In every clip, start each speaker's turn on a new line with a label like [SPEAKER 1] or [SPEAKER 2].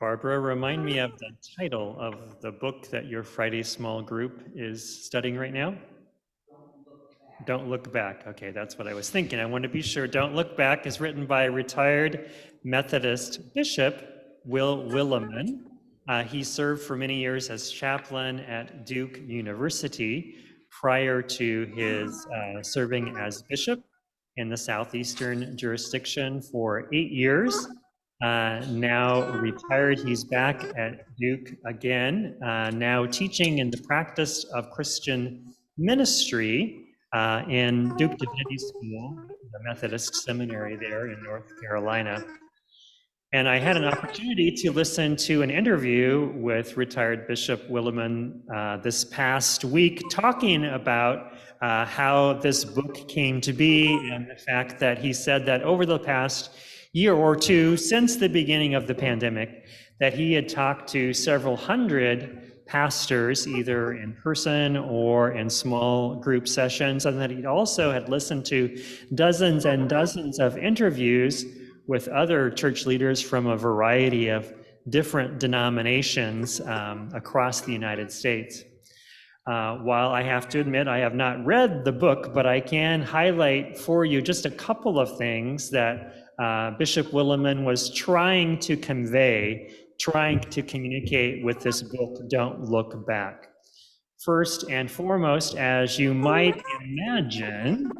[SPEAKER 1] Barbara, remind me of the title of the book that your Friday small group is studying right now. Don't Look Back. Okay, that's what I was thinking. I want to be sure. Don't Look Back is written by retired Methodist Bishop Will Willimon. He served for many years as chaplain at Duke University prior to his serving as bishop in the southeastern jurisdiction for 8 years. Now retired, he's back at Duke again, now teaching in the practice of Christian ministry in Duke Divinity School, the Methodist Seminary there in North Carolina. And I had an opportunity to listen to an interview with retired Bishop Willimon this past week, talking about how this book came to be and the fact that he said that over the past year or two, since the beginning of the pandemic, that he had talked to several hundred pastors, either in person or in small group sessions, and that he also had listened to dozens and dozens of interviews with other church leaders from a variety of different denominations across the United States. While I have to admit I have not read the book, but I can highlight for you just a couple of things that Bishop Willimon was trying to convey, trying to communicate with this book, Don't Look Back. First and foremost, as you might imagine,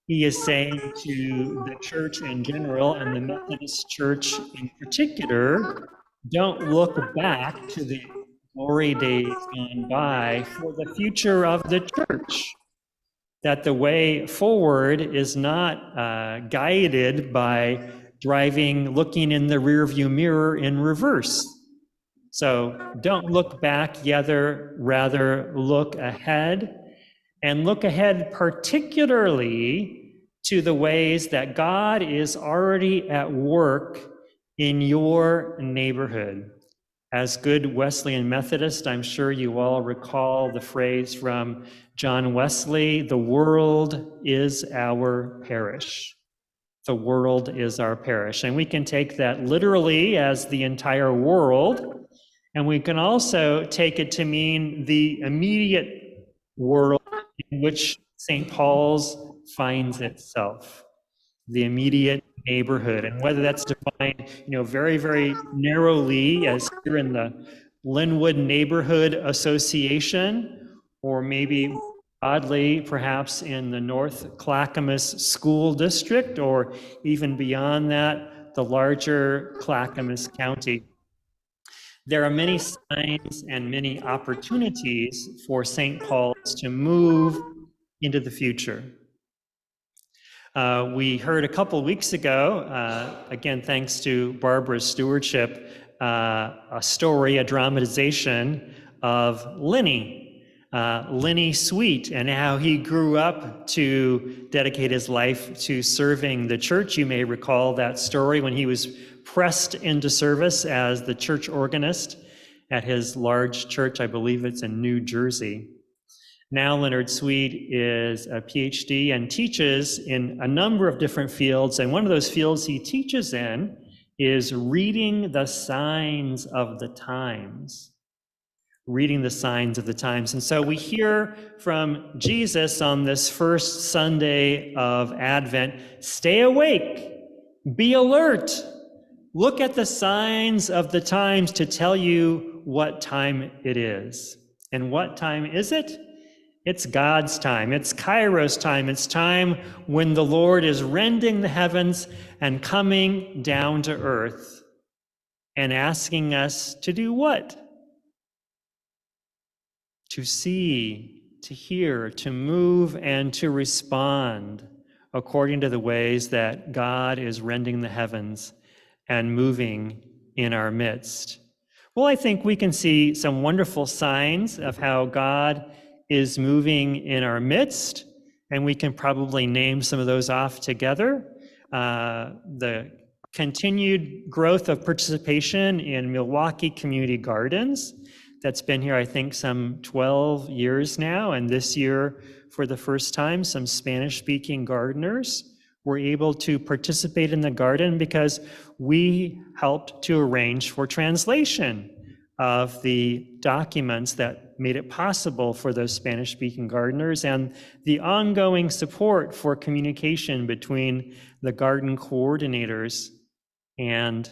[SPEAKER 1] he is saying to the church in general and the Methodist Church in particular, don't look back to the glory days gone by for the future of the church. That the way forward is not guided by looking in the rearview mirror in reverse. So don't look back, rather look ahead. And look ahead particularly to the ways that God is already at work in your neighborhood. As good Wesleyan Methodist, I'm sure you all recall the phrase from John Wesley, the world is our parish. The world is our parish. And we can take that literally as the entire world, and we can also take it to mean the immediate world in which St. Paul's finds itself, the immediate neighborhood. And whether that's defined, very, very narrowly as here in the Linwood Neighborhood Association, or maybe oddly, perhaps in the North Clackamas School District, or even beyond that, the larger Clackamas County. There are many signs and many opportunities for St. Paul's to move into the future. We heard a couple weeks ago, again, thanks to Barbara's stewardship, a story, a dramatization of Lenny Sweet, and how he grew up to dedicate his life to serving the church. You may recall that story when he was pressed into service as the church organist at his large church. I believe it's in New Jersey. Now Leonard Sweet is a PhD and teaches in a number of different fields, and one of those fields he teaches in is reading the signs of the times. Reading the signs of the times. And so we hear from Jesus on this first Sunday of Advent, stay awake, be alert, look at the signs of the times to tell you what time it is. And what time is it? It's God's time. It's Kairos time. It's time when the Lord is rending the heavens and coming down to earth and asking us to do what? To see, to hear, to move, and to respond according to the ways that God is rending the heavens and moving in our midst. Well, I think we can see some wonderful signs of how God is moving in our midst, and we can probably name some of those off together. The continued growth of participation in Milwaukee Community Gardens. That's been here, I think, some 12 years now, and this year, for the first time, some Spanish-speaking gardeners were able to participate in the garden because we helped to arrange for translation of the documents that made it possible for those Spanish-speaking gardeners, and the ongoing support for communication between the garden coordinators and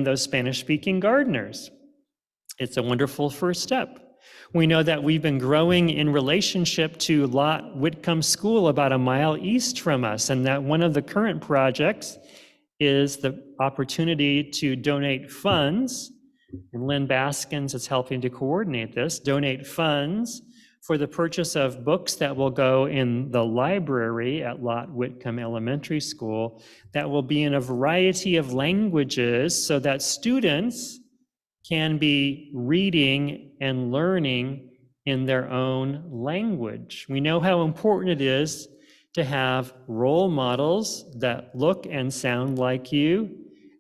[SPEAKER 1] those Spanish-speaking gardeners. It's a wonderful first step. We know that we've been growing in relationship to Lot Whitcomb School about a mile east from us, and that one of the current projects is the opportunity to donate funds, and Lynn Baskins is helping to coordinate this, donate funds for the purchase of books that will go in the library at Lot Whitcomb Elementary School that will be in a variety of languages so that students can be reading and learning in their own language. We know how important it is to have role models that look and sound like you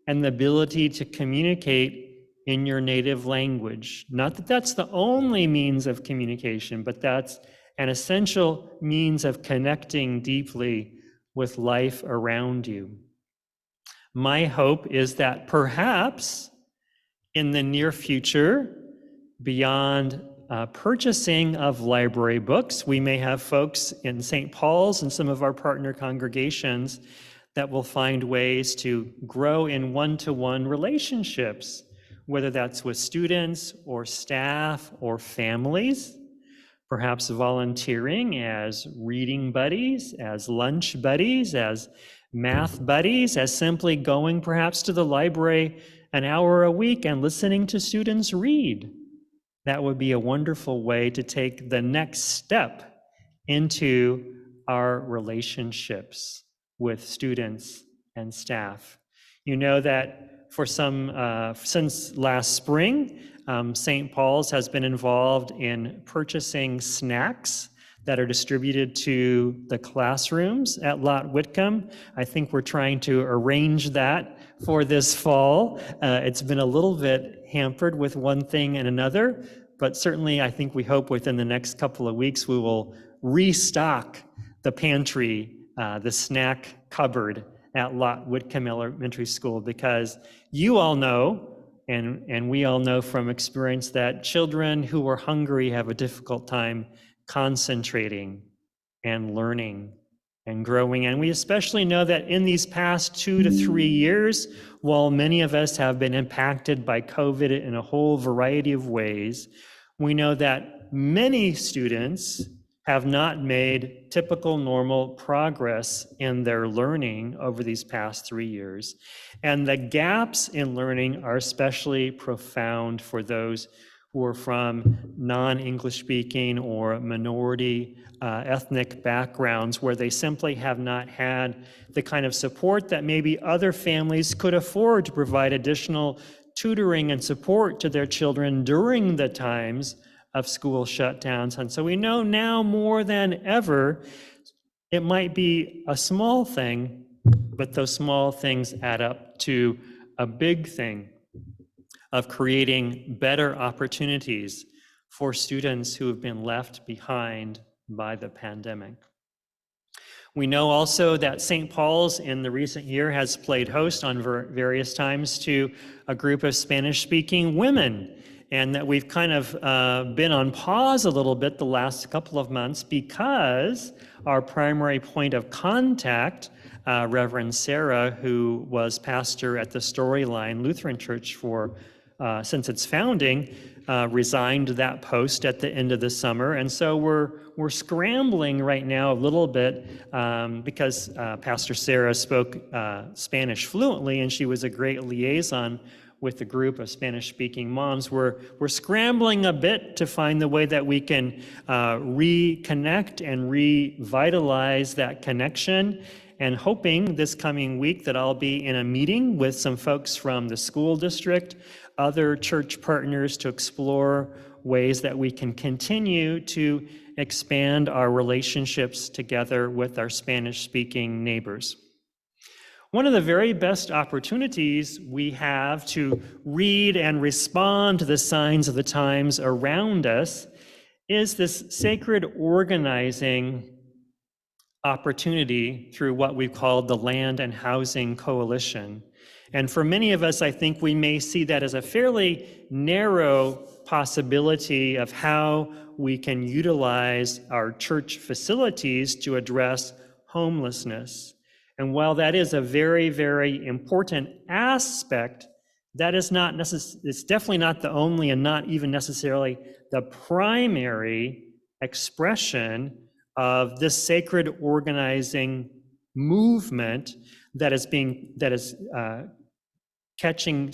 [SPEAKER 1] and the ability to communicate in your native language. Not that that's the only means of communication, but that's an essential means of connecting deeply with life around you. My hope is that perhaps in the near future, beyond purchasing of library books, we may have folks in St. Paul's and some of our partner congregations that will find ways to grow in one-to-one relationships, whether that's with students or staff or families, perhaps volunteering as reading buddies, as lunch buddies, as math buddies, as simply going perhaps to the library an hour a week and listening to students read. That would be a wonderful way to take the next step into our relationships with students and staff. You know that for since last spring, St. Paul's has been involved in purchasing snacks that are distributed to the classrooms at Lot Whitcomb. I think we're trying to arrange that for this fall. It's been a little bit hampered with one thing and another, but certainly I think we hope within the next couple of weeks we will restock the pantry, the snack cupboard at Lot Whitcomb Elementary School, because you all know, and we all know from experience, that children who are hungry have a difficult time concentrating and learning and growing. And we especially know that in these past 2 to 3 years, while many of us have been impacted by COVID in a whole variety of ways, we know that many students have not made typical normal progress in their learning over these past 3 years. And the gaps in learning are especially profound for those who are from non-English speaking or minority ethnic backgrounds, where they simply have not had the kind of support that maybe other families could afford to provide additional tutoring and support to their children during the times of school shutdowns. And so we know now more than ever, it might be a small thing, but those small things add up to a big thing of creating better opportunities for students who have been left behind by the pandemic. We know also that St. Paul's in the recent year has played host on various times to a group of Spanish-speaking women, and that we've kind of been on pause a little bit the last couple of months because our primary point of contact, Reverend Sarah, who was pastor at the Storyline Lutheran Church since its founding, resigned that post at the end of the summer. And so we're scrambling right now a little bit because Pastor Sarah spoke Spanish fluently, and she was a great liaison with a group of Spanish-speaking moms. We're scrambling a bit to find the way that we can reconnect and revitalize that connection, and hoping this coming week that I'll be in a meeting with some folks from the school district, other church partners, to explore ways that we can continue to expand our relationships together with our Spanish-speaking neighbors. One of the very best opportunities we have to read and respond to the signs of the times around us is this sacred organizing opportunity through what we've called the Land and Housing Coalition. And for many of us, I think we may see that as a fairly narrow possibility of how we can utilize our church facilities to address homelessness. And while that is a very, very important aspect, that is not it's definitely not the only and not even necessarily the primary expression of this sacred organizing movement that is catching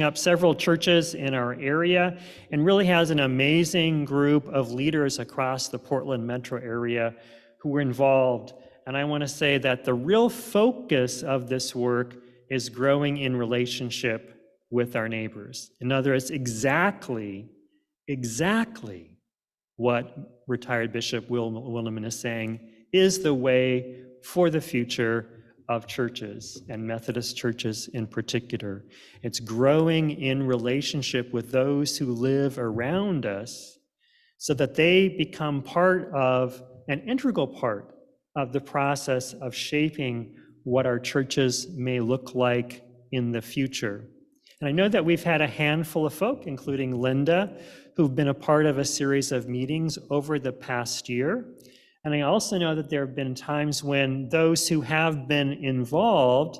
[SPEAKER 1] up several churches in our area, and really has an amazing group of leaders across the Portland metro area who are involved. And I want to say that the real focus of this work is growing in relationship with our neighbors. In other words, exactly what retired Bishop Will Willimon is saying is the way for the future of churches, and Methodist churches in particular. It's growing in relationship with those who live around us so that they become an integral part of the process of shaping what our churches may look like in the future. And I know that we've had a handful of folk, including Linda, who've been a part of a series of meetings over the past year. And I also know that there have been times when those who have been involved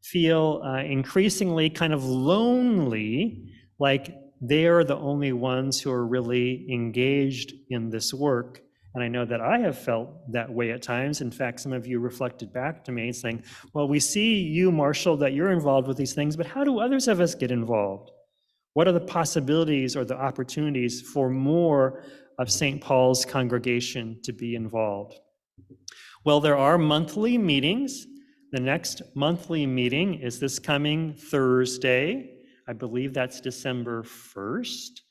[SPEAKER 1] feel increasingly kind of lonely, like they're the only ones who are really engaged in this work. And I know that I have felt that way at times. In fact, some of you reflected back to me saying, well, we see you, Marshall, that you're involved with these things, but how do others of us get involved? What are the possibilities or the opportunities for more of St. Paul's congregation to be involved? Well, there are monthly meetings. The next monthly meeting is this coming Thursday. I believe that's December 1st.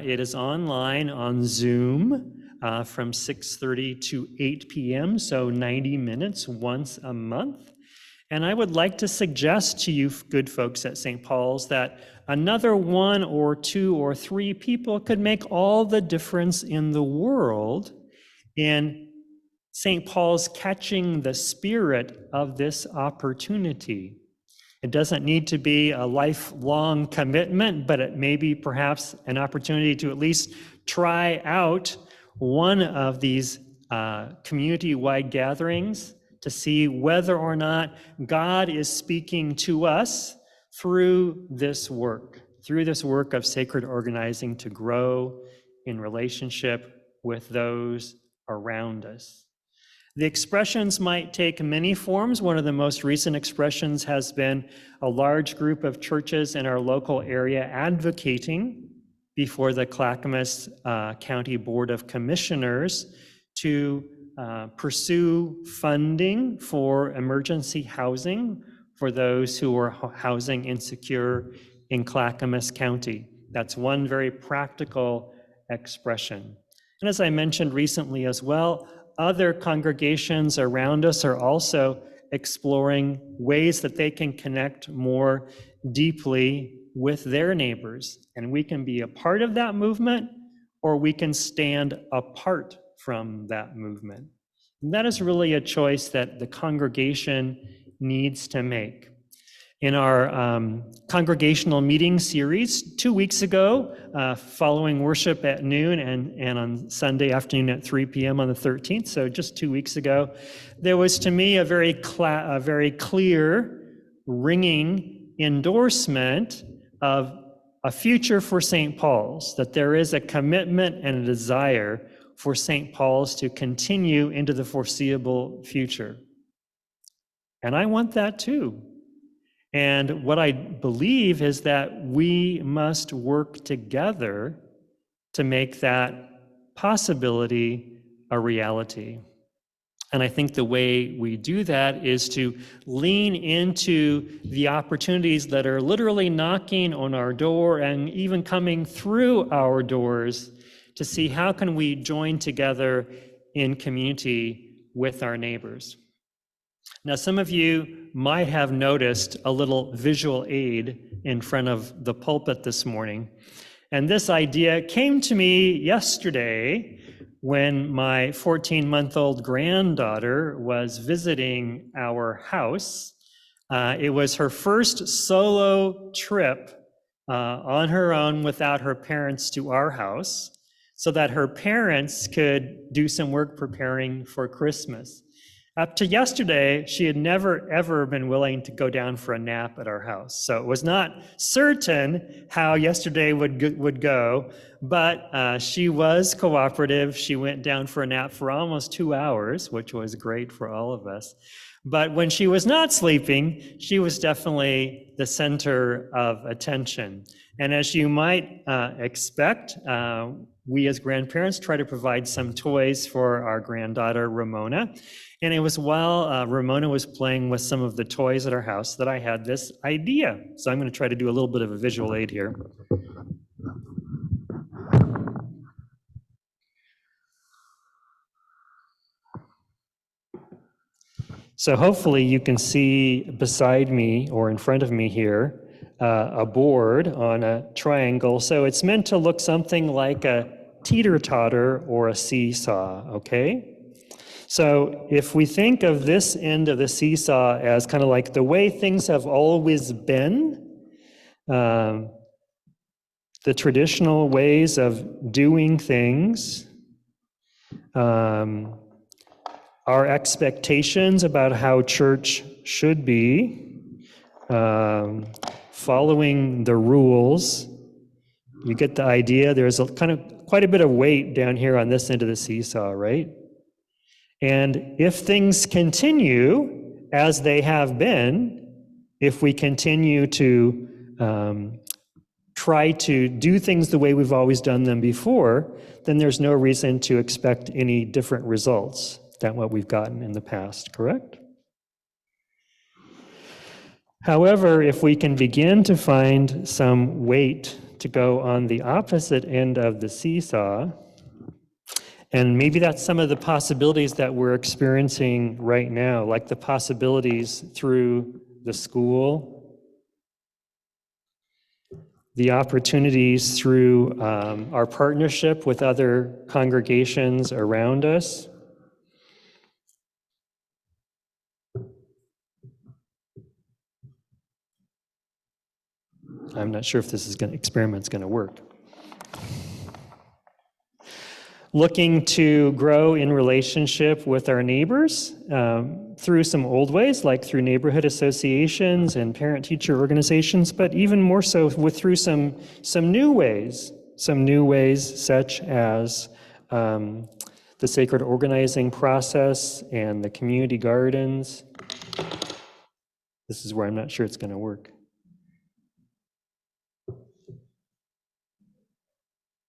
[SPEAKER 1] It is online on Zoom from 6:30 to 8 p.m., so 90 minutes once a month. And I would like to suggest to you, good folks at St. Paul's, that another 1 or 2 or 3 people could make all the difference in the world in St. Paul's catching the spirit of this opportunity. It doesn't need to be a lifelong commitment, but it may be perhaps an opportunity to at least try out one of these community-wide gatherings to see whether or not God is speaking to us through this work of sacred organizing to grow in relationship with those around us. The expressions might take many forms. One of the most recent expressions has been a large group of churches in our local area advocating before the Clackamas County Board of Commissioners to pursue funding for emergency housing for those who are housing insecure in Clackamas County. That's one very practical expression. And as I mentioned recently as well, other congregations around us are also exploring ways that they can connect more deeply with their neighbors. And we can be a part of that movement, or we can stand apart from that movement. And that is really a choice that the congregation needs to make. In our congregational meeting series 2 weeks ago, following worship at noon and on Sunday afternoon at 3 p.m. on the 13th, so just 2 weeks ago, there was to me a very clear, ringing endorsement of a future for St. Paul's, that there is a commitment and a desire for St. Paul's to continue into the foreseeable future. And I want that too. And what I believe is that we must work together to make that possibility a reality. And I think the way we do that is to lean into the opportunities that are literally knocking on our door and even coming through our doors to see how can we join together in community with our neighbors. Now, some of you might have noticed a little visual aid in front of the pulpit this morning. And this idea came to me yesterday when my 14-month-old granddaughter was visiting our house. It was her first solo trip on her own without her parents to our house, so that her parents could do some work preparing for Christmas. Up to yesterday, she had never, ever been willing to go down for a nap at our house. So it was not certain how yesterday would go, but she was cooperative. She went down for a nap for almost 2 hours, which was great for all of us. But when she was not sleeping, she was definitely the center of attention. And as you might expect, we as grandparents try to provide some toys for our granddaughter, Ramona. And it was while Ramona was playing with some of the toys at our house that I had this idea. So I'm going to try to do a little bit of a visual aid here. So hopefully you can see beside me or in front of me here a board on a triangle. So it's meant to look something like a teeter-totter or a seesaw, okay? So if we think of this end of the seesaw as kind of like the way things have always been, the traditional ways of doing things, our expectations about how church should be, following the rules. You get the idea. There's quite a bit of weight down here on this end of the seesaw, right? And if things continue as they have been, if we continue to try to do things the way we've always done them before, then there's no reason to expect any different results than what we've gotten in the past, correct? However, if we can begin to find some weight to go on the opposite end of the seesaw, and maybe that's some of the possibilities that we're experiencing right now, like the possibilities through the school, the opportunities through our partnership with other congregations around us. I'm not sure if this experiment's going to work. Looking to grow in relationship with our neighbors through some old ways, like through neighborhood associations and parent-teacher organizations, but even more so through some new ways. Some new ways such as the sacred organizing process and the community gardens. This is where I'm not sure it's going to work.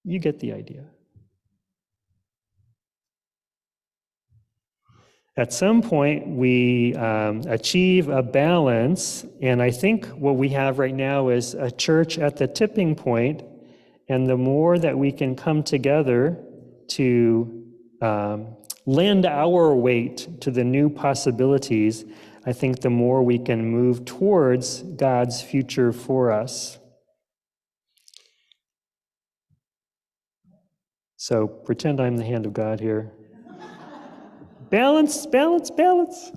[SPEAKER 1] You get the idea. At some point, we achieve a balance, and I think what we have right now is a church at the tipping point, and the more that we can come together to lend our weight to the new possibilities, I think the more we can move towards God's future for us. So pretend I'm the hand of God here. Balance, balance, balance.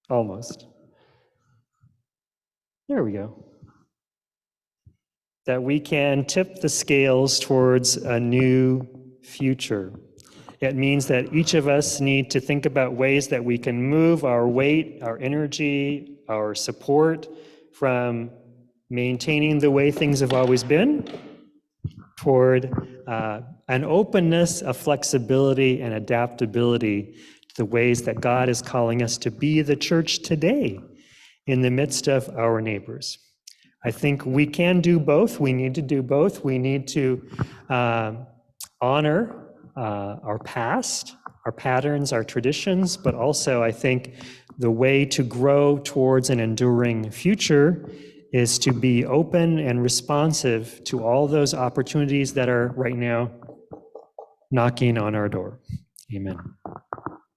[SPEAKER 1] Almost. There we go. That we can tip the scales towards a new future. It means that each of us need to think about ways that we can move our weight, our energy, our support from maintaining the way things have always been toward an openness, a flexibility, and adaptability to the ways that God is calling us to be the church today in the midst of our neighbors. I think we can do both. We need to do both. We need to honor our past, our patterns, our traditions, but also I think the way to grow towards an enduring future is to be open and responsive to all those opportunities that are right now knocking on our door. Amen.